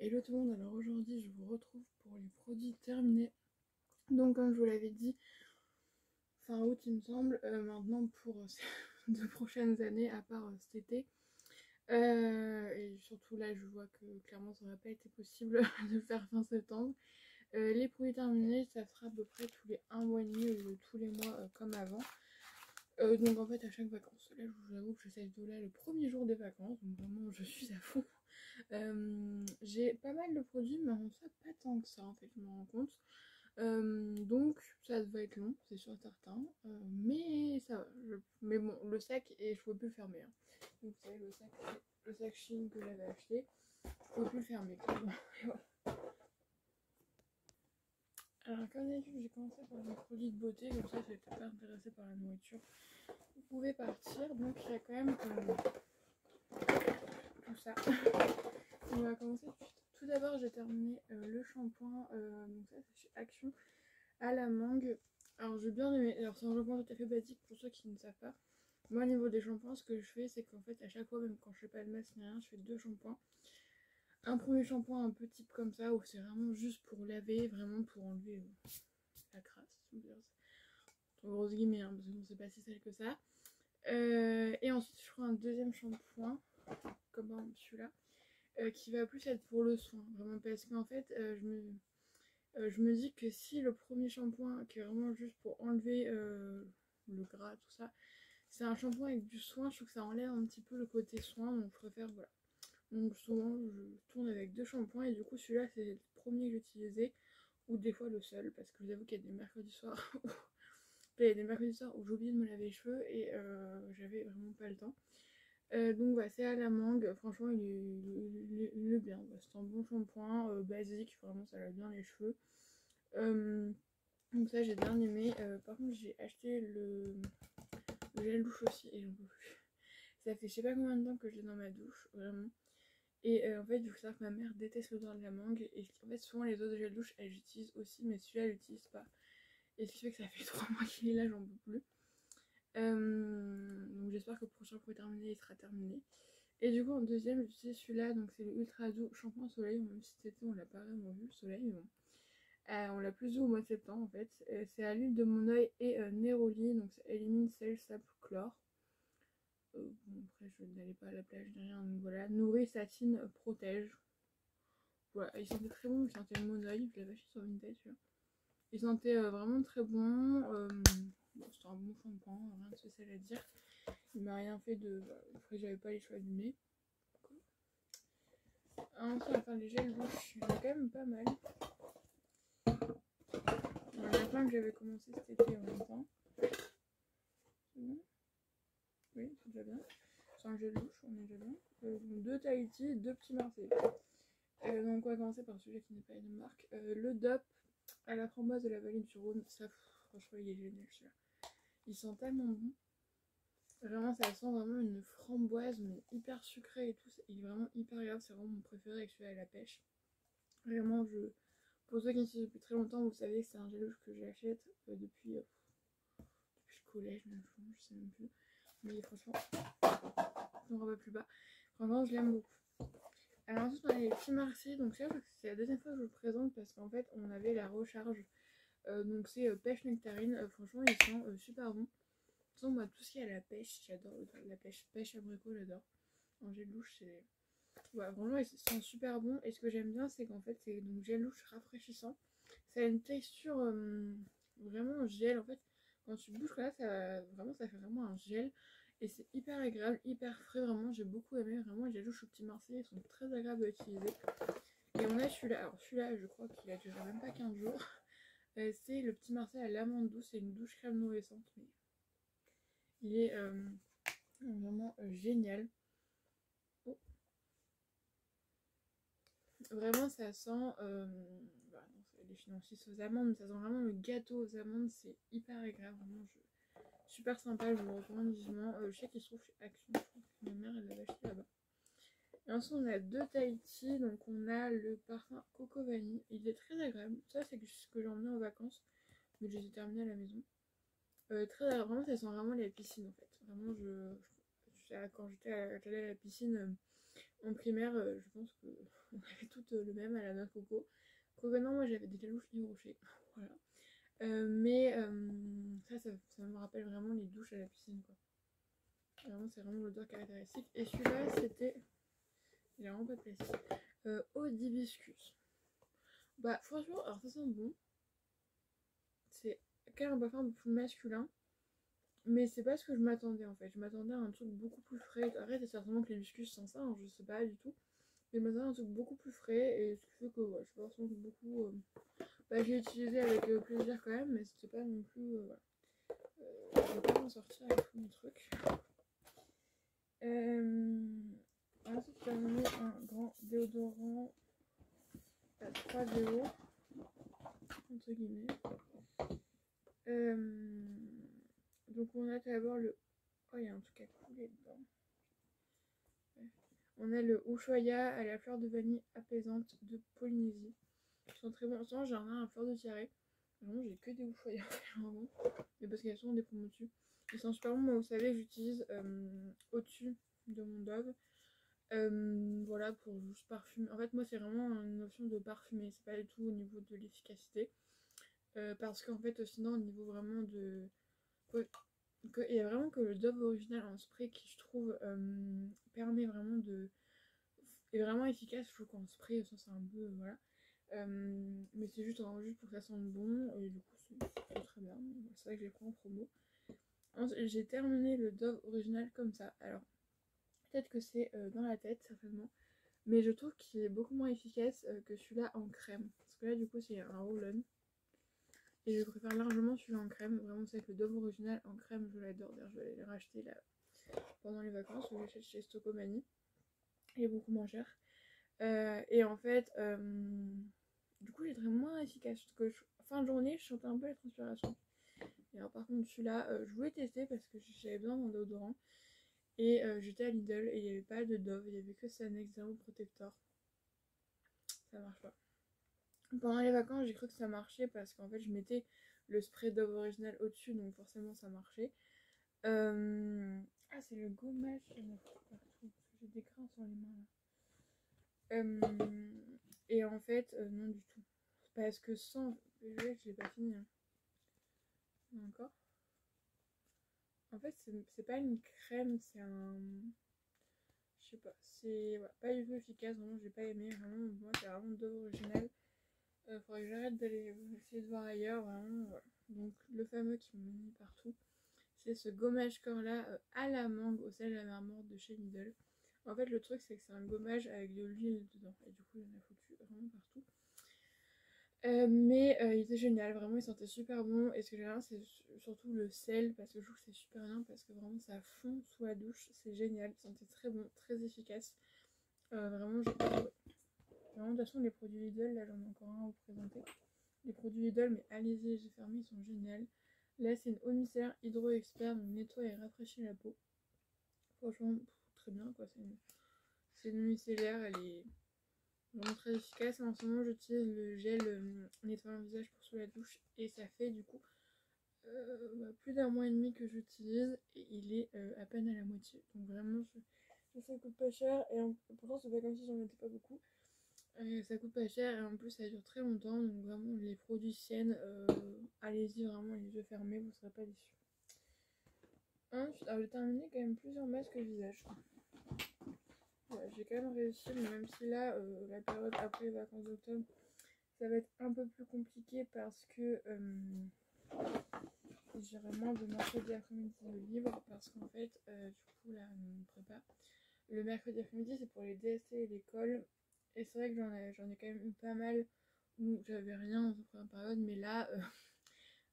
Hello tout le monde, alors aujourd'hui je vous retrouve pour les produits terminés. Donc comme je vous l'avais dit, fin août il me semble, maintenant pour ces 2 prochaines années à part cet été. Et surtout là je vois que clairement ça n'aurait pas été possible de faire fin septembre. Les produits terminés ça sera à peu près tous les 1 mois et demi ou tous les mois comme avant. Donc en fait à chaque vacances, là je vous avoue que je save de là le premier jour des vacances, donc vraiment je suis à fond. J'ai pas mal de produits mais en fait pas tant que ça en fait je me rends compte. Donc ça va être long c'est sûr et certain, mais ça va. Mais bon le sac et je peux plus le fermer hein. Donc vous savez le sac Chine que j'avais acheté, je peux plus le fermer clairement. Voilà. Alors comme d'habitude j'ai commencé par des produits de beauté, comme ça si vous n'êtes pas intéressé par la nourriture vous pouvez partir. Donc il y a quand même tout ça. On va commencer tout de suite. Tout d'abord j'ai terminé le shampoing, donc ça c'est chez Action à la mangue. Alors j'ai bien aimé, alors c'est un shampoing tout à fait basique pour ceux qui ne savent pas. Moi au niveau des shampoings ce que je fais c'est qu'en fait à chaque fois, même quand je fais pas de masque ni rien, je fais 2 shampoings. Un premier shampoing un peu type comme ça où c'est vraiment juste pour laver, vraiment pour enlever la crasse, entre grosses guillemets hein, parce que bon, c'est pas si sale que ça. Et ensuite je prends un deuxième shampoing comme celui-là. Qui va plus être pour le soin, vraiment, parce qu'en fait, je me dis que si le premier shampoing, qui est vraiment juste pour enlever le gras, tout ça, c'est un shampoing avec du soin, je trouve que ça enlève un petit peu le côté soin, donc je préfère, voilà. Donc souvent, je tourne avec 2 shampoings, et du coup, celui-là, c'est le premier que j'utilisais, ou des fois le seul, parce que je vous avoue qu'il y a des mercredis soirs il y a des mercredis soirs où j'ai oublié de me laver les cheveux, et j'avais vraiment pas le temps. Donc voilà, c'est à la mangue, franchement il est bien, c'est un bon shampoing basique, vraiment ça lave bien les cheveux. Donc ça j'ai bien aimé. Par contre j'ai acheté le gel douche aussi et j'en peux plus. Ça fait je sais pas combien de temps que je l'ai dans ma douche, vraiment. Et en fait il faut savoir que ma mère déteste l'odeur de la mangue, et en fait souvent les autres gel douche elle j'utilise aussi, mais celui-là elle l'utilise pas. Et ce qui fait que ça fait 3 mois qu'il est là, j'en peux plus. Donc j'espère que le prochain pour terminer il sera terminé. Et du coup en deuxième j'utilise celui-là, donc c'est le Ultra Doux Shampoing Soleil, même si cet été on l'a pas vraiment vu le soleil, mais bon. On l'a plus vu au mois de septembre en fait. C'est à l'huile de mon oeil et Neroli, donc ça élimine sel, sable, chlore. Bon après je n'allais pas à la plage ni rien, donc voilà. Nourrit, satine, protège. Voilà, il sentait très bon, il sentait le mon oeil, je l'avais acheté sur Vinted celui-là. Il sentait vraiment très bon. Bon, c'était un bon shampoing, rien de spécial à dire. Il m'a rien fait de... Après j'avais pas les cheveux allumés. Ensuite, enfin les gels douche, il y en a quand même pas mal. Il y en a plein que j'avais commencé cet été en même temps. C'est bon? Oui, c'est déjà bien. C'est un gel douche, on est déjà bien. Donc 2 Tahiti, 2 petits Marseillais. Donc on va commencer par celui qui n'est pas une marque. Le DOP à la framboise de la vallée du Rhône. Ça, franchement, il est génial celui-là. Il sent tellement bon. Vraiment, ça sent vraiment une framboise, mais hyper sucrée et tout. Il est vraiment hyper agréable. C'est vraiment mon préféré avec celui-là à la pêche. Vraiment, pour ceux qui me suivent depuis très longtemps, vous savez que c'est un gel douche que j'achète depuis le collège, même, je sais même plus. Mais franchement, on ne va plus bas. Franchement, je l'aime beaucoup. Alors ensuite, on a les petits Marseillais. Donc ça, c'est la deuxième fois que je vous le présente parce qu'en fait, on avait la recharge. Donc c'est pêche nectarine. Franchement, ils sont super bons. De toute façon, moi, tout ce qui est à la pêche, j'adore. La pêche abricot, j'adore. En gel douche, c'est... Ouais, vraiment, ils sont super bons. Et ce que j'aime bien, c'est qu'en fait, c'est donc gel douche rafraîchissant. Ça a une texture vraiment gel. En fait, quand tu bouges là, ça fait vraiment un gel. Et c'est hyper agréable, hyper frais. Vraiment, j'ai beaucoup aimé. Vraiment, les gel douche au petit Marseillais, ils sont très agréables à utiliser. Et on a celui-là. Alors, celui-là, je crois qu'il a duré même pas 15 jours. C'est le petit Marseille à l'amande douce. C'est une douche crème nourrissante. Mais il est vraiment génial. Oh. Vraiment, ça sent. Bah, non, les financiers aux amandes, ça sent vraiment le gâteau aux amandes. C'est hyper agréable. Vraiment, super sympa. Je vous le recommande vivement. Je sais qu'il se trouve chez Action. Je crois que ma mère, elle l'avait acheté là-bas. Et ensuite, on a 2 Tahiti. Donc, on a le parfum Coco Vanille. Il est très agréable. Ça, c'est ce que j'ai emmené en vacances. Mais je les ai terminés à la maison. Très agréable. Vraiment, ça sent vraiment la piscine en fait. Vraiment, quand j'allais à la piscine en primaire, je pense qu'on avait toutes le le même à la noix de coco. Quoique non, moi j'avais des Lalouche Yves Rocher. Voilà. Mais ça me rappelle vraiment les douches à la piscine, quoi. Vraiment, c'est vraiment l'odeur caractéristique. Et celui-là, c'était... Il est vraiment pas de plastique. Eau d'hibiscus. Bah franchement, alors ça sent bon. C'est quand même un parfum un peu plus masculin. Mais c'est pas ce que je m'attendais en fait. Je m'attendais à un truc beaucoup plus frais. Après, c'est certainement que l'hibiscus sent ça, hein, je sais pas du tout. Mais je m'attendais à un truc beaucoup plus frais. Et ce qui fait que ouais, je sais pas forcément beaucoup. Bah, j'ai utilisé avec plaisir quand même, mais c'était pas non plus. Voilà. Je vais pas m'en sortir avec tous mes trucs. Ensuite, j'ai amené un grand déodorant à 3 déos, entre guillemets. Donc on a d'abord le... Oh, il y a un truc à couler dedans. Ouais. On a le Ushuaïa à la fleur de vanille apaisante de Polynésie. Ils sont très bons. En ce moment, j'en ai un fleur de tiare. Vraiment, j'ai que des Ushuaïa. Mais parce qu'il y a souvent des promos dessus. Ils sont super bons. Moi, vous savez, j'utilise au-dessus de mon Dove. Voilà, pour juste parfumer. En fait, moi, c'est vraiment une notion de parfumer. C'est pas du tout au niveau de l'efficacité. Parce qu'en fait, sinon, au niveau vraiment de... Il y a vraiment que le Dove original en spray qui, je trouve, permet vraiment de... est vraiment efficace. Je trouve qu'en spray, ça, c'est un peu... voilà. Mais c'est juste, juste pour que ça sente bon. Et du coup, c'est très bien. C'est vrai que je les prends en promo. Ensuite, j'ai terminé le Dove original comme ça. Alors, peut-être que c'est dans la tête, certainement. Mais je trouve qu'il est beaucoup moins efficace que celui-là en crème. Parce que là, du coup, c'est un roll-on. Et je préfère largement celui-là en crème. Vraiment, c'est avec le Dove original en crème, je l'adore. D'ailleurs, je vais aller le racheter là pendant les vacances. Je l'achète chez Stocomanie. Il est beaucoup moins cher. Et en fait, du coup, il est vraiment moins efficace. Parce que fin de journée, je sentais un peu la transpiration. Et alors, par contre, celui-là, je voulais tester parce que j'avais besoin d'un déodorant. Et j'étais à Lidl et il n'y avait pas de Dove. Il n'y avait que Sanex Dermo Protector. Ça marche pas. Pendant les vacances, j'ai cru que ça marchait parce qu'en fait, je mettais le spray Dove original au-dessus, donc forcément, ça marchait. Ah, c'est le gommage, il y en a partout. J'ai des grains sur les mains là. Et en fait, non du tout. Parce que sans. Je l'ai pas fini. Hein. Encore. En fait, c'est pas une crème, c'est un. Je sais pas. C'est ouais, pas du tout efficace, vraiment, j'ai pas aimé. Vraiment, moi, c'est vraiment Dove original. Faudrait que j'arrête d'aller essayer de voir ailleurs, vraiment. Voilà. Donc, le fameux qui m'a mis partout. C'est ce gommage corps là à la mangue au sel de la mer morte de chez Lidl. En fait, le truc, c'est que c'est un gommage avec de l'huile dedans. Et du coup, il y en a foutu vraiment partout. Mais il était génial, vraiment, il sentait super bon. Et ce que j'aime bien, c'est surtout le sel, parce que je trouve que c'est super bien, parce que vraiment, ça fond sous la douche. C'est génial, il sentait très bon, très efficace. Vraiment, j'ai adoré. Vraiment, de toute façon, les produits Lidl, là, j'en ai encore un à vous présenter. Les produits Lidl, mais allez-y, les yeux fermés, ils sont géniaux. Là, c'est une eau micellaire hydro expert, donc nettoie et rafraîchit la peau. Franchement, très bien quoi. C'est une eau micellaire, elle est vraiment très efficace. En ce moment, j'utilise le gel nettoyant le visage pour sous la douche et ça fait du coup plus d'un mois et demi que j'utilise et il est à peine à la moitié. Donc vraiment, ça coûte pas cher et pourtant, c'est pas comme si j'en mettais pas beaucoup. Ça coûte pas cher et en plus ça dure très longtemps, donc vraiment les produits siennes, allez-y vraiment les yeux fermés, vous serez pas déçus. Ensuite, alors j'ai terminé quand même plusieurs masques visage. Ouais, j'ai quand même réussi, mais même si là, la période après les vacances d'octobre, ça va être un peu plus compliqué parce que j'aurai moins de mercredi après-midi de libre parce qu'en fait, du coup là, on prépa. Le mercredi après-midi, c'est pour les DST et l'école. Et c'est vrai que j'en ai quand même eu pas mal où j'avais rien dans cette première période, mais là,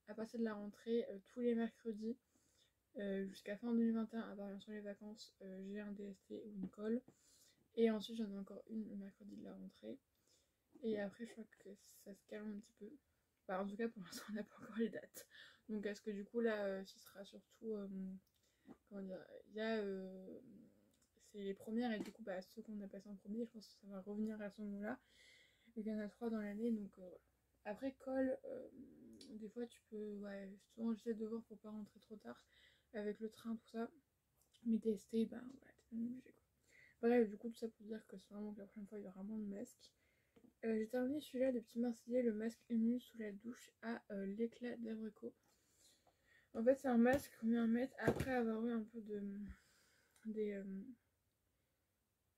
à partir de la rentrée, tous les mercredis, jusqu'à fin 2021, à part bien sûr les vacances, j'ai un DST ou une colle. Et ensuite, j'en ai encore une le mercredi de la rentrée. Et après, je crois que ça se calme un petit peu. Bah, en tout cas, pour l'instant, on n'a pas encore les dates. Donc, est-ce que du coup, là, ce sera surtout. Comment dire. Il y a. C'est les premières, et du coup, bah, ceux qu'on a passé en premier, je pense que ça va revenir à ce moment-là. Il y en a 3 dans l'année, donc voilà. Après, colle, des fois, tu peux. Ouais, souvent, j'essaie de voir pour pas rentrer trop tard avec le train, tout ça. Mais tester, bah, ouais, t'es obligé quoi. Bref, du coup, tout ça pour dire que c'est vraiment que la prochaine fois, il y aura moins de masques. J'ai terminé celui-là de Petit Marseillais, le masque ému sous la douche à l'éclat d'abricot. En fait, c'est un masque qu'on vient mettre après avoir eu un peu des,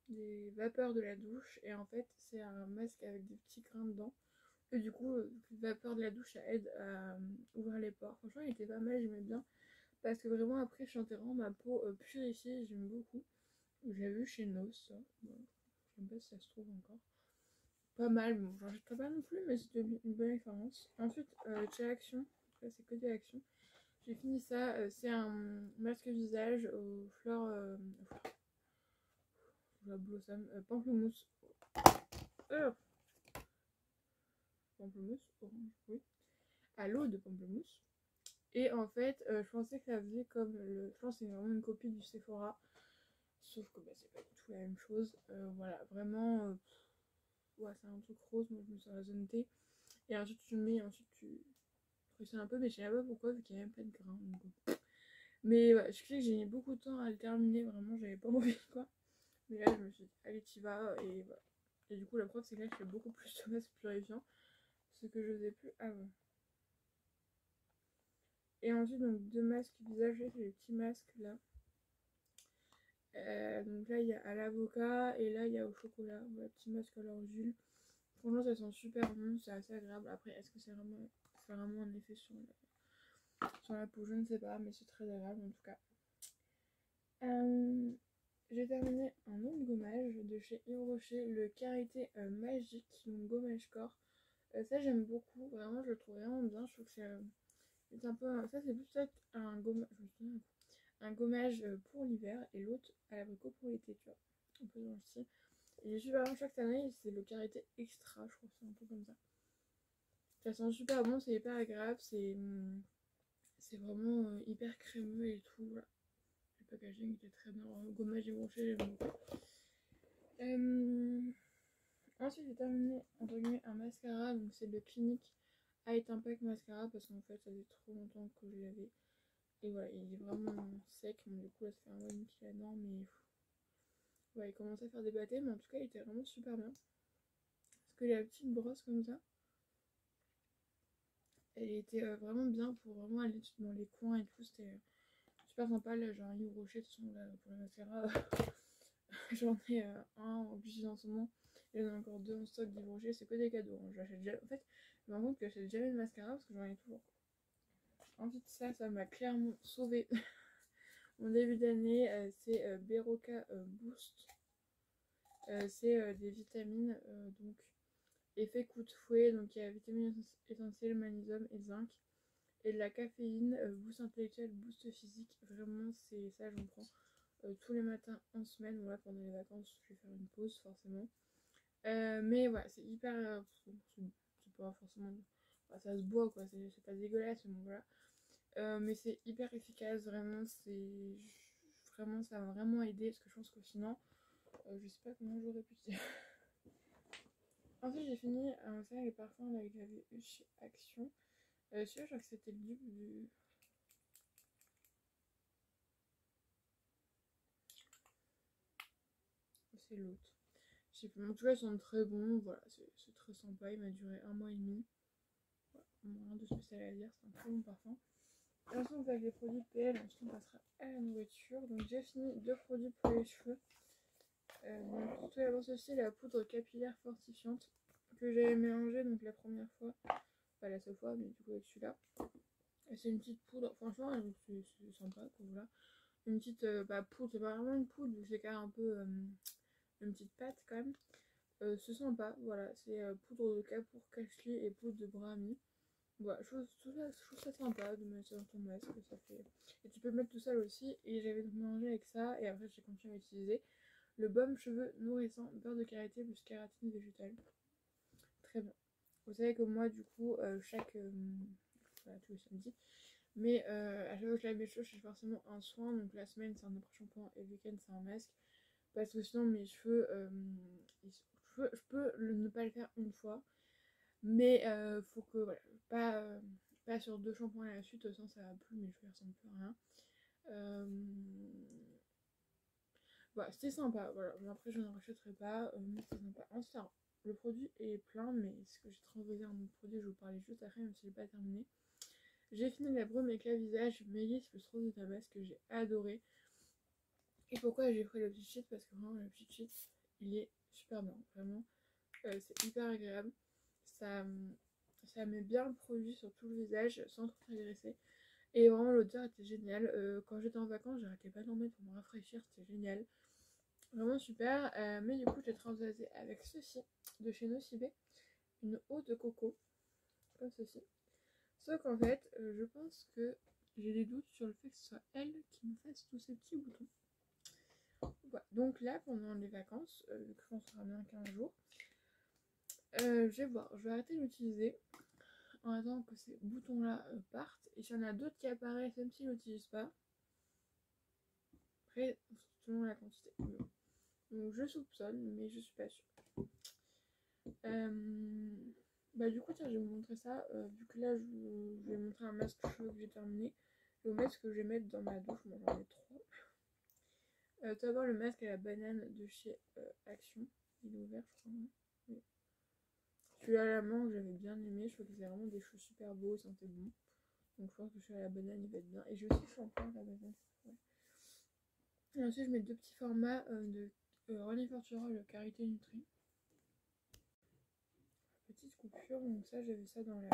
des vapeurs de la douche. Et en fait, c'est un masque avec des petits grains dedans. Et du coup, la vapeur de la douche, ça aide à ouvrir les pores. Franchement, il était pas mal, j'aimais bien. Parce que vraiment, après, je sentais vraiment ma peau purifiée, j'aime beaucoup. J'ai vu chez Nos, ça. Bon, je sais pas si ça se trouve encore. Pas mal, bon, j'en jette pas non plus, mais c'était une bonne expérience. Ensuite, chez Action, ça c'est côté Action. J'ai fini ça, c'est un masque visage aux fleurs, blossom, pamplemousse. Pamplemousse, orange, oui. À l'eau de pamplemousse. Et en fait, je pensais que ça faisait comme le. Je pense que c'est vraiment une copie du Sephora. Sauf que bah, c'est pas du tout la même chose. Voilà, vraiment. Ouais, c'est un truc rose, moi je me suis raisonnée. Et ensuite tu le mets, ensuite tu pressionnes un peu, mais je sais pas pourquoi, vu qu'il n'y a même pas de grain. Donc... Mais ouais, je sais que j'ai mis beaucoup de temps à le terminer, vraiment, j'avais pas envie quoi. Mais là, je me suis dit, allez, t'y vas, et voilà. Et du coup, la preuve, c'est que là, je fais beaucoup plus de masques purifiants, ce que je faisais plus avant. Et ensuite, donc, deux masques visage, c'est les petits masques là. Donc là, il y a à l'avocat, et là, il y a au chocolat. Voilà, petit masque à l'orgile. Franchement, ça sent super bon, c'est assez agréable. Après, est-ce que c'est vraiment un effet sur la peau? Je ne sais pas, mais c'est très agréable en tout cas. J'ai terminé un autre gommage de chez Yves Rocher, le Karité Magique, donc gommage corps. Ça, j'aime beaucoup, vraiment, je le trouve vraiment bien. Je trouve que c'est un peu. Ça, c'est plus peut-être un gommage pour l'hiver et l'autre à l'abricot pour l'été, tu vois. Un peu dans le style. Et j'ai super bon chaque année, c'est le Karité Extra, je crois que c'est un peu comme ça. Ça sent super bon, c'est hyper agréable, c'est vraiment hyper crémeux et tout. Voilà. Le packaging était très bien. Le gommage et broché, j'aime beaucoup. Ensuite, j'ai terminé entre guillemets un mascara, donc c'est le Clinique Height Impact Mascara parce qu'en fait, ça fait trop longtemps que je l'avais. Et voilà, il est vraiment sec. Bon, du coup, là, ça fait un mois et demi qu'il est là-dedans, mais ouais, il commençait à faire des pâtés, mais en tout cas, il était vraiment super bien. Parce que la petite brosse comme ça, elle était vraiment bien pour vraiment aller dans les coins et tout. C'était super sympa. Là, j'ai un Yves Rocher, de toute façon, là, pour le mascara. J'en ai un en plus en ce moment. Il y en a encore deux en stock d'Yves Rocher. C'est que des cadeaux. Hein. En fait, je me rends compte que j'achète jamais de mascara parce que j'en ai toujours. Ensuite, ça m'a clairement sauvé mon début d'année. C'est Beroka Boost. C'est des vitamines. Donc, effet coup de fouet. Donc, il y a vitamines essentielles, magnésium et zinc. Et de la caféine, boost intellectuel, boost physique. Vraiment, c'est ça, j'en prends tous les matins en semaine. Voilà, pendant les vacances, je vais faire une pause forcément. Mais voilà, c'est hyper. C'est pas forcément. Enfin, ça se boit quoi, c'est pas dégueulasse, mais voilà. Mais c'est hyper efficace, vraiment. Vraiment, ça m'a vraiment aidé parce que je pense que sinon, je sais pas comment j'aurais pu dire. Ensuite, j'ai fini ça, les parfums là, que j'avais eu chez Action. Celui-là, je crois que c'était le dupe du. C'est l'autre. Je sais pas, en tout cas, ils sont très bons. Voilà, c'est très sympa. Il m'a duré un mois et demi. Voilà, rien de spécial à dire, c'est un très bon parfum. Et ensuite, on va avec les produits PL. Ensuite, on passera à la nourriture. Donc, j'ai fini deux produits pour les cheveux. Donc, tout d'abord, ceci, la poudre capillaire fortifiante que j'avais mélangée donc la première fois. Pas la seule fois, mais du coup, avec celui-là. C'est une petite poudre. Franchement, c'est sympa. Quoi, voilà. Une petite poudre. C'est pas vraiment une poudre, c'est quand même un peu une petite pâte quand même. C'est sympa, voilà, c'est poudre de pour Cashly et poudre de Brahmi. Voilà, je trouve ça sympa de mettre ça dans ton masque, ça fait. Et tu peux le mettre tout seul aussi. Et j'avais donc mélangé avec ça, et après j'ai continué à utiliser le baume cheveux nourrissant, beurre de karité plus kératine végétale. Très bien. Vous savez que moi, du coup, voilà, tous les samedis, mais à chaque fois que je lave mes cheveux, je fais forcément un soin. Donc la semaine, c'est un après-shampoing et le week-end, c'est un masque. Parce que sinon, mes cheveux, je peux ne pas le faire une fois. Mais faut que, voilà, pas sur deux shampoings à la suite, sinon ça va plus, mes cheveux ressemblent plus à rien. Voilà, c'était sympa, voilà. Mais après, je n'en rachèterai pas, mais c'était sympa. Ensuite, le produit est plein, mais ce que j'ai transposé un autre produit, je vous parlais juste après, même si je l'ai pas terminé. J'ai fini la brume éclat visage Mélisse plus rose de tabac que j'ai adoré. Et pourquoi j'ai pris le petit sheet? Parce que vraiment le petit sheet il est super bien, vraiment c'est hyper agréable. Ça, ça met bien le produit sur tout le visage sans trop agresser. Et vraiment l'odeur était géniale. Quand j'étais en vacances, j'arrêtais pas d'en mettre pour me rafraîchir, c'était génial. Vraiment super. Mais du coup j'ai transvasé avec ceci de chez Nocibé, une eau de coco, comme ceci. Sauf qu'en fait, je pense que j'ai des doutes sur le fait que ce soit elle qui me fasse tous ces petits boutons. Voilà. Donc là, pendant les vacances, vu que je pense sera bien 15 jours, je vais voir, je vais arrêter de l'utiliser en attendant que ces boutons-là partent. Et s'il y en a d'autres qui apparaissent, même s'ils ne l'utilisent pas, après, selon la quantité. Donc je soupçonne, mais je suis pas sûre. Bah du coup, tiens, je vais vous montrer ça. Vu que là, je vais montrer un masque cheveux que j'ai terminé. Le masque que je vais mettre dans ma douche, moi j'en ai 3. Tout d'abord le masque à la banane de chez Action. Il est ouvert, je crois. Oui. Celui-là à la mangue, j'avais bien aimé. Je trouve que c'est vraiment des cheveux super beaux, ça sentait bon. Donc je pense que celui à la banane, il va être bien. Et j'ai aussi le shampoing à la banane. Ouais. Et ensuite, je mets 2 petits formats de René Fortural Karité Nutri. Petite coupure, donc ça, j'avais ça dans la...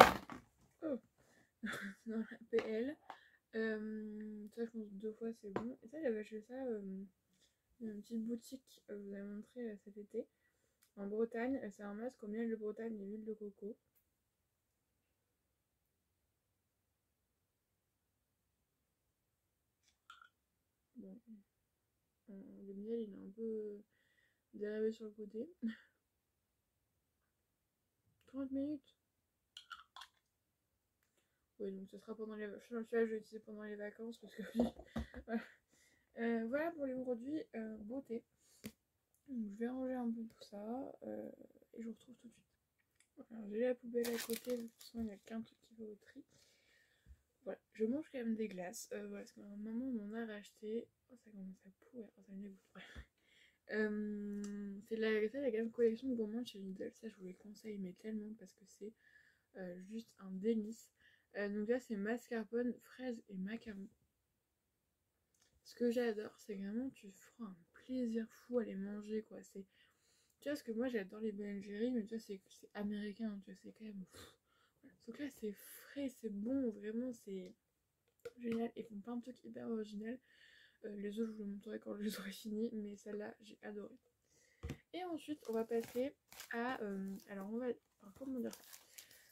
Oh dans la PL. Ça, je pense 2 fois, c'est bon. Et ça, j'avais acheté ça dans une petite boutique, je vous avais montré cet été. En Bretagne, c'est un masque au miel de Bretagne et l'huile de coco. Bon, le miel il est un peu dérivé sur le côté. 30 minutes. Oui, donc ce sera pendant les vacances. Celui-là, je vais utiliser pendant les vacances parce que voilà. Voilà pour les produits beauté. Donc, je vais ranger un peu tout ça et je vous retrouve tout de suite. Voilà, j'ai la poubelle à côté, de toute façon il n'y a qu'un truc qui va au tri. Voilà, je mange quand même des glaces, voilà, parce que ma maman m'en a racheté. Oh, ça commence à pourrir, oh, ça me dégoûte. C'est la gamme collection gourmande chez Lidl, ça je vous les conseille mais tellement parce que c'est juste un délice. Donc là c'est mascarpone, fraise et macaron. Ce que j'adore c'est vraiment tu feras un plaisir fou à les manger quoi. C'est, tu vois, parce que moi j'adore les Ben Jerry mais tu vois c'est américain, tu vois, c'est quand même voilà. Donc là c'est frais, c'est bon, vraiment c'est génial. Ils font plein de trucs hyper originaux. Les autres je vous les montrerai quand je les aurai finis, mais celle-là j'ai adoré. Et ensuite on va passer à alors on va, alors, comment dire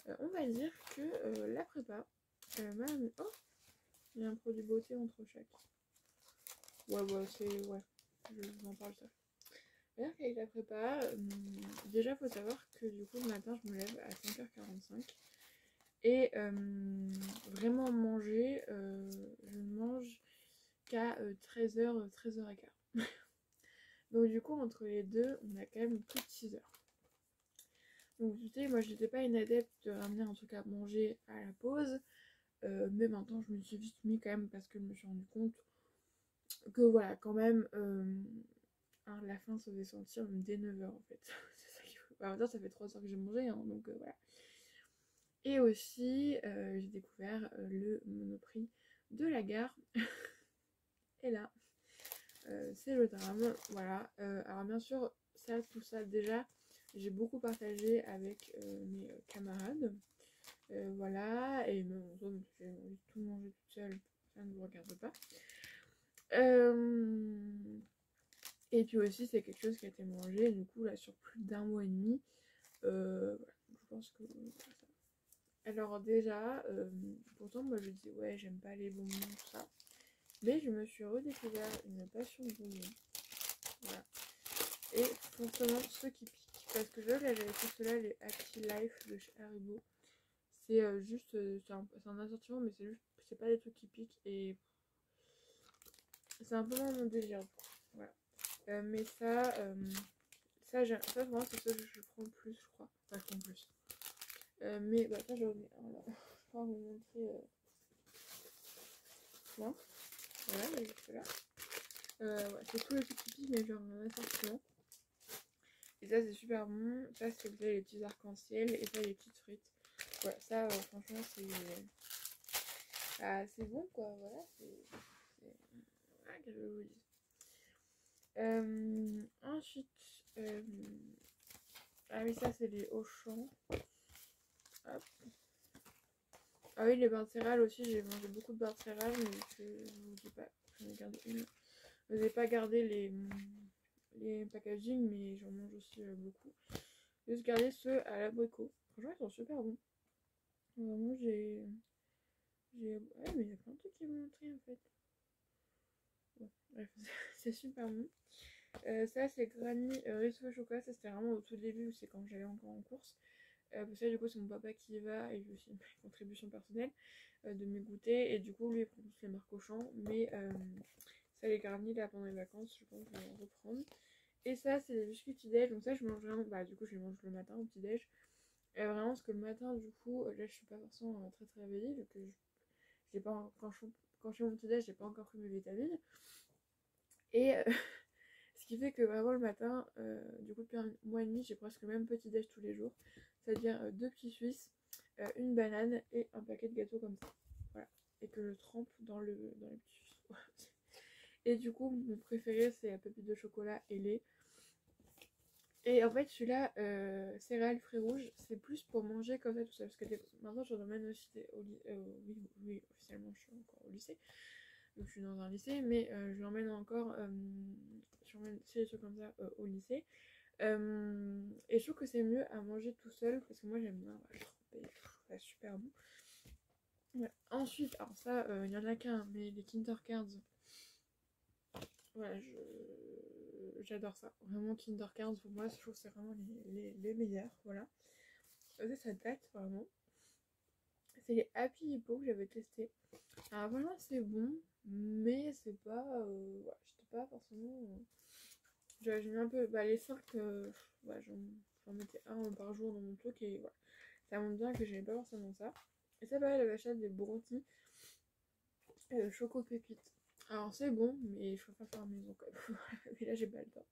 ça, on va dire que la prépa oh il y a un produit beauté entre chaque. Ouais c'est ouais, je vous en parle ça. C'est-à-dire qu'avec la prépa, déjà faut savoir que du coup le matin je me lève à 5h45 et vraiment manger, je ne mange qu'à 13h, 13h15. Donc du coup entre les deux on a quand même plus de 6 heures. Donc tu sais, moi j'étais pas une adepte de ramener un truc à manger à la pause, mais maintenant je me suis vite mis quand même parce que je me suis rendu compte que voilà, quand même, la faim se faisait sentir même dès 9h en fait. C'est ça qu'il faut. Bah, en même temps, ça fait 3 heures que j'ai mangé, hein, donc voilà. Et aussi, j'ai découvert le Monoprix de la gare. Et là, c'est le drame, voilà. Alors bien sûr, ça, tout ça déjà, j'ai beaucoup partagé avec mes camarades. Voilà, et même en zone, j'ai envie de tout manger toute seule, ça ne vous regarde pas. Et puis aussi, c'est quelque chose qui a été mangé, du coup, là, sur plus d'1 mois et demi. Voilà, je pense que ça. Alors déjà, pourtant, moi, je dis, ouais, j'aime pas les bonbons, tout ça. Mais je me suis redécouvert une passion de bonbons. Voilà. Et forcément, ceux qui piquent. Parce que là, j'avais fait ceux-là, les Happy Life de chez Haribo. C'est juste, c'est un assortiment, mais c'est juste, c'est pas des trucs qui piquent et c'est un peu moins mon délire. Voilà. Mais ça, ça vraiment, c'est ça que je prends le plus, je crois. Enfin, je prends plus. Mais bah, ça, j'en ai un là. Je vais vous montrer. Là. Voilà, il y a juste là. Ouais, c'est tous les trucs qui piquent, mais genre un assortiment. Et ça, c'est super bon. Ça, et vous avez les petits arcs-en-ciel et ça les petites frites. Voilà, ça franchement c'est bon quoi, voilà, voilà que je vous dis. Ensuite, ah oui, ça c'est les Auchan. Hop. Ah oui, les barres de céréales aussi, j'ai mangé beaucoup de barres de céréales, mais je vous dis pas, j'en ai gardé une. Je n'ai pas gardé les packaging, mais j'en mange aussi beaucoup. Juste garder ceux à l'abricot. Franchement, ils sont super bons. Vraiment, ouais, mais il y a plein de trucs qui m'ont montré en fait. Bon, bref, c'est super bon. Ça, c'est Granny Risque Chocolat. Ça, c'était vraiment au tout début, c'est quand j'allais encore en course. Parce que là, du coup, c'est mon papa qui y va et j'ai aussi une contribution personnelle de mes goûters. Et du coup, lui, il prend tous les marques Auchan. Mais ça, les garnis là pendant les vacances, je pense que je vais en reprendre. Et ça, c'est des biscuits petit-déj. Donc, ça, je mange vraiment. Bah, du coup, je les mange le matin au petit-déj. Vraiment, parce que le matin, du coup, là, je suis pas forcément très très réveillée. Donc, j'ai pas, quand je fais mon petit-déj, j'ai pas encore pris mes vitamines. Et ce qui fait que vraiment le matin, du coup, depuis un mois et demi, j'ai presque le même petit-déj tous les jours. C'est-à-dire 2 petits Suisses, une banane et un paquet de gâteaux comme ça. Voilà. Et que je trempe dans les petits Suisses. Et du coup, mon préféré, c'est la pépite de chocolat et lait. Et en fait, celui-là, céréales fruits rouges, c'est plus pour manger comme ça tout seul. Parce que maintenant, j'en emmène aussi oui, officiellement, je suis encore au lycée. Donc, je suis dans un lycée, mais je l'emmène encore, j'emmène des trucs comme ça au lycée. Et je trouve que c'est mieux à manger tout seul, parce que moi, j'aime bien tremper, je trouve ça super bon. Ouais. Ensuite, alors ça, il y en a qu'un, mais les Kinder Cards, voilà, j'adore ça. Vraiment, Kinder Cards, pour moi, je trouve que c'est vraiment les meilleurs, voilà. Ça date vraiment. C'est les Happy Hippo que j'avais testé. Alors vraiment, c'est bon, mais c'est pas... ouais, j'étais pas forcément... j'ai mis un peu... Bah, les 5, ouais, j'en mettais un par jour dans mon truc et voilà. Ça montre bien que j'aimais pas forcément ça. Et ça, pareil, j'avais acheté des broutilles choco pépites. Alors c'est bon, mais je préfère faire à la maison quand même. Mais là, j'ai pas le temps.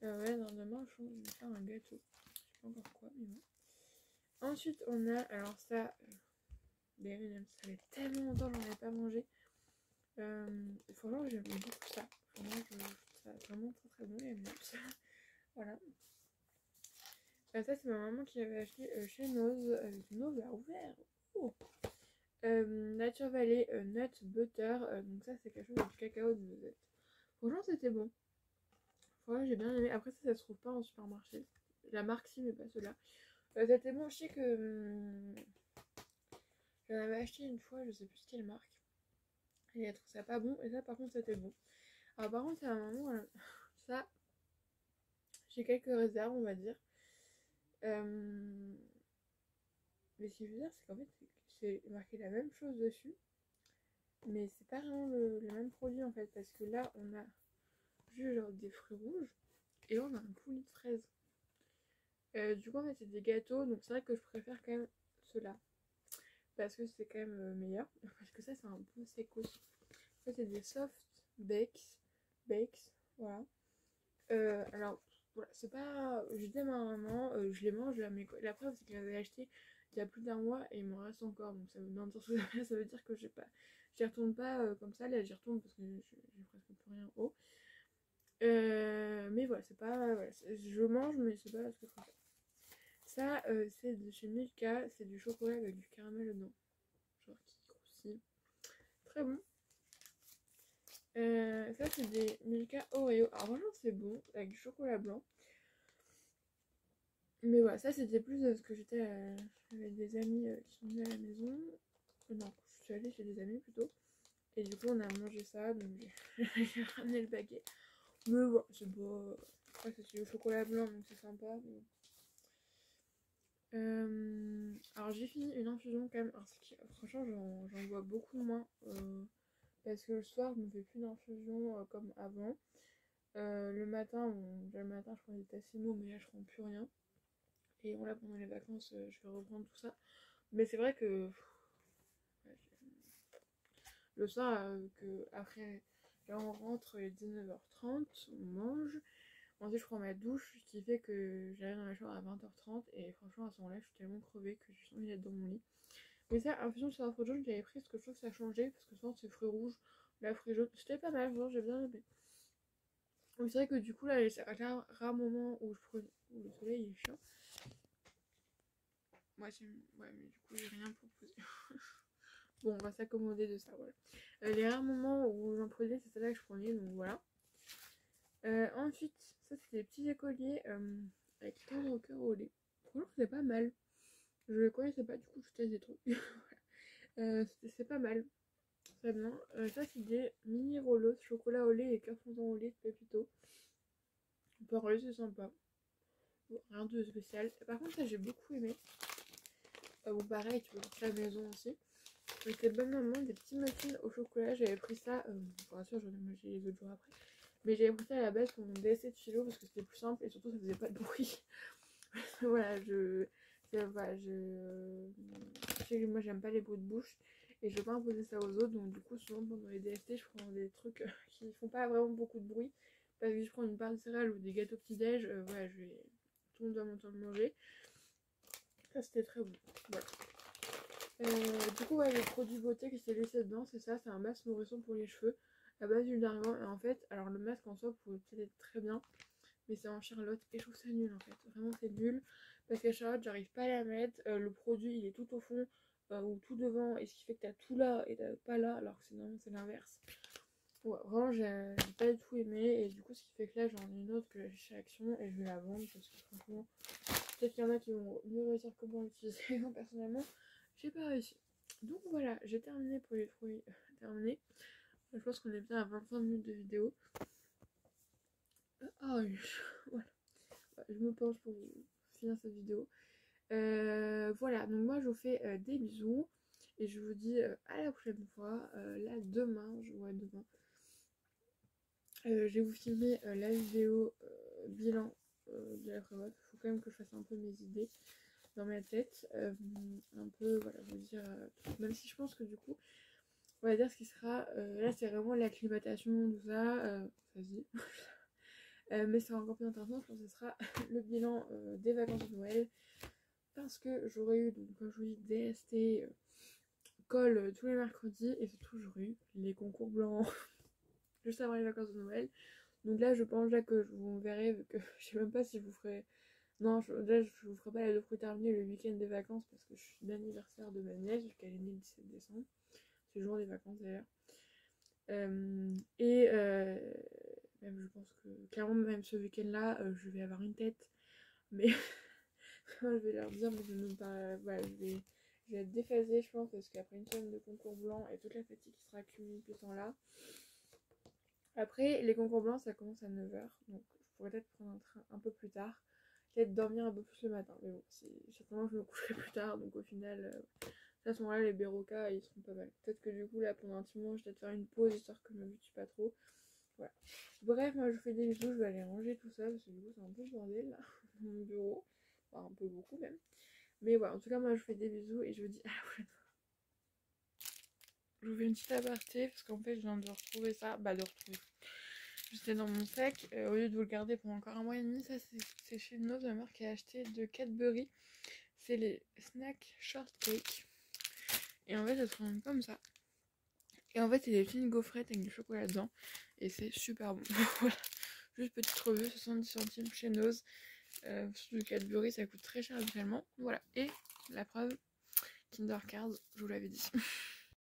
Ouais, demain, je vais faire un gâteau. Je sais pas encore quoi, mais bon. Ensuite, on a, alors ça, les M&M's, ça fait tellement longtemps que j'en ai pas mangé. Franchement, j'aime beaucoup ça. Vraiment, je trouve ça vraiment très très bon, les M&M's. Voilà. Ça, c'est ma maman qui avait acheté chez Nose. Nose a ouvert. Oh. Nature Valley Nut Butter. Donc ça, c'est quelque chose de cacao de noisette. Franchement, c'était bon. Franchement, j'ai bien aimé. Après, ça se trouve pas en supermarché. La marque, si, mais pas ceux-là. C'était bon. Je sais que j'en avais acheté une fois, je sais plus quelle marque. Et elle trouve ça pas bon. Et ça, par contre, c'était bon. Alors, par contre, c'est un moment, ça, j'ai quelques réserves, on va dire. Mais ce qu'il veut dire, c'est qu'en fait, c'est marqué la même chose dessus. Mais c'est pas vraiment le même produit, en fait. Parce que là, on a juste genre des fruits rouges. Et là, on a un coulis de fraises. Du coup, en fait, c'est des gâteaux. Donc, c'est vrai que je préfère quand même ceux-là. Parce que c'est quand même meilleur. Parce que ça, c'est un peu secos. Ça, c'est des soft bakes. Voilà. Alors, voilà, c'est pas. Je dis à ma maman, je les mange, mais la preuve, c'est que j'avais acheté il y a plus d'un mois et il m'en reste encore. Donc, ça veut bien dire, ça veut dire que j'y retourne pas comme ça. Là, j'y retourne parce que j'ai presque plus rien haut. Mais voilà, c'est pas. Voilà, je mange, mais c'est pas ce que je préfère. Ça, c'est de chez Milka, c'est du chocolat avec du caramel dedans. Genre qui croustille. Très bon. Ça, c'est des Milka Oreo. Alors, vraiment, c'est bon, avec du chocolat blanc. Mais voilà, ça, c'était plus ce que j'étais avec des amis qui sont venus à la maison. Non, je suis allée chez des amis plutôt. Et du coup, on a mangé ça, donc j'ai ramené le paquet. Mais voilà, c'est pas. Après, c'est du chocolat blanc, donc c'est sympa. Mais... alors j'ai fini une infusion quand même. Alors, franchement, j'en bois beaucoup moins. Parce que le soir, je ne fais plus d'infusion comme avant. Le matin, déjà le matin, je crois que j'étais assez mou, mais là, je prends plus rien. Et bon, là, pendant les vacances, je vais reprendre tout ça. Mais c'est vrai que ouais, le soir, après, là, on rentre, il est 19h30, on mange. Ensuite je prends ma douche, ce qui fait que j'arrive dans ma chambre à 20h30 et franchement à ce moment-là je suis tellement crevée que j'ai envie d'être dans mon lit. Mais ça, infusion sur un fruit jaune, j'avais pris parce que je trouve que ça a changé, parce que souvent c'est fruits rouges, là fruits jaunes, c'était pas mal, vraiment j'ai bien aimé. Mais c'est vrai que du coup là, c'est un rare moment où je prenais, où le soleil est chiant. Ouais, ouais mais du coup j'ai rien proposé. Bon, on va s'accommoder de ça, voilà. Les rares moments où j'en prenais, c'est celle-là que je prenais, donc voilà. Ensuite, ça c'est des petits écoliers avec tendre au cœur au lait. Franchement, c'est pas mal. Je le connaissais pas, du coup, je teste des trucs. C'est pas mal. Très bien. Ça, c'est des mini rolos chocolat au lait et cœur fondant au lait de Pépito. Pareil, c'est sympa. Bon, rien de spécial. Par contre, ça, j'ai beaucoup aimé. Bon, pareil, tu peux faire à la maison aussi. C'était bonne maman, des petits muffins au chocolat. J'avais pris ça, bien sûr, j'en ai mangé les autres jours après. Mais j'avais pris ça à la base pour mon DSC de philo parce que c'était plus simple et surtout ça faisait pas de bruit. Voilà, voilà, je sais que moi j'aime pas les bruits de bouche et je veux pas imposer ça aux autres, donc du coup souvent pendant les DST je prends des trucs qui font pas vraiment beaucoup de bruit parce que si je prends une barre de céréales ou des gâteaux petit déj, voilà, tout le monde doit m'entendre manger. Ça c'était très bon. Voilà. Du coup ouais, le produit beauté qui s'est laissé dedans c'est ça, c'est un masque nourrissant pour les cheveux à base d'huile d'argan et en fait, alors le masque en soi pourrait peut-être être très bien mais c'est en Charlotte et je trouve ça nul en fait, vraiment c'est nul parce qu'à Charlotte j'arrive pas à la mettre, le produit il est tout au fond ou tout devant et ce qui fait que t'as tout là et t'as pas là alors que sinon c'est l'inverse. Ouais, vraiment j'ai pas du tout aimé et du coup ce qui fait que là j'en ai une autre que j'ai chez Action et je vais la vendre parce que franchement peut-être qu'il y en a qui vont mieux réussir que moi à l'utiliser. Moi personnellement j'ai pas réussi. Donc voilà, j'ai terminé pour les fruits. Terminé. Je pense qu'on est bien à 25 minutes de vidéo. Ah oui, voilà. Je me penche pour finir cette vidéo. Voilà, donc moi je vous fais des bisous et je vous dis à la prochaine fois. Là demain, demain, je vais vous filmer la vidéo bilan de la prévote. Il faut quand même que je fasse un peu mes idées dans ma tête. Un peu, voilà, vous dire, même si je pense que du coup, on va dire ce qui sera, là c'est vraiment l'acclimatation, tout ça, ça se dit. Mais c'est encore plus intéressant, je pense que ce sera le bilan des vacances de Noël. Parce que j'aurais eu, donc comme je vous dis, DST, colle tous les mercredis. Et surtout j'aurais eu les concours blancs juste avant les vacances de Noël. Donc là je pense là que vous verrez, vu que je sais même pas si je vous ferai... Non, là je vous ferai pas la deux fruits terminés le week-end des vacances. Parce que je suis l'anniversaire de ma nièce, vu qu'elle est née le 17 décembre. C'est le jour des vacances d'ailleurs. Même je pense que clairement même ce week-end-là, je vais avoir une tête. Mais je vais leur dire, mais je ne pas. Voilà, je vais être déphasée, je pense, parce qu'après une semaine de concours blanc et toute la fatigue qui sera accumulée depuis ce temps-là. Après, les concours blancs, ça commence à 9h. Donc, je pourrais peut-être prendre un train un peu plus tard. Peut-être dormir un peu plus le matin. Mais bon, certainement je me coucherai plus tard. Donc, au final, à ce moment-là, les Berocas, ils seront pas mal. Peut-être que du coup, là, pendant un petit moment, je vais peut-être faire une pause histoire que je me m'habitue pas trop. Voilà. Bref, moi, je vous fais des bisous. Je vais aller ranger tout ça parce que du coup, c'est un peu le bordel là, dans mon bureau. Enfin, un peu beaucoup même. Mais voilà, en tout cas, moi je vous fais des bisous et je vous dis à la prochaine fois. Je vous fais une petite aparté parce qu'en fait, je viens de retrouver ça. J'étais dans mon sac. Au lieu de vous le garder pendant encore un mois et demi, ça c'est chez Nose, ma mère qui a acheté de Cadbury. C'est les Snack Shortcake. Et en fait, ça se présente comme ça. Et en fait, c'est des petites gaufrettes avec du chocolat dedans. Et c'est super bon. Voilà. Juste petite revue, 70 centimes chez Nose. Sur du Cadbury, ça coûte très cher habituellement. Voilà. Et la preuve, Kinder Cards, je vous l'avais dit.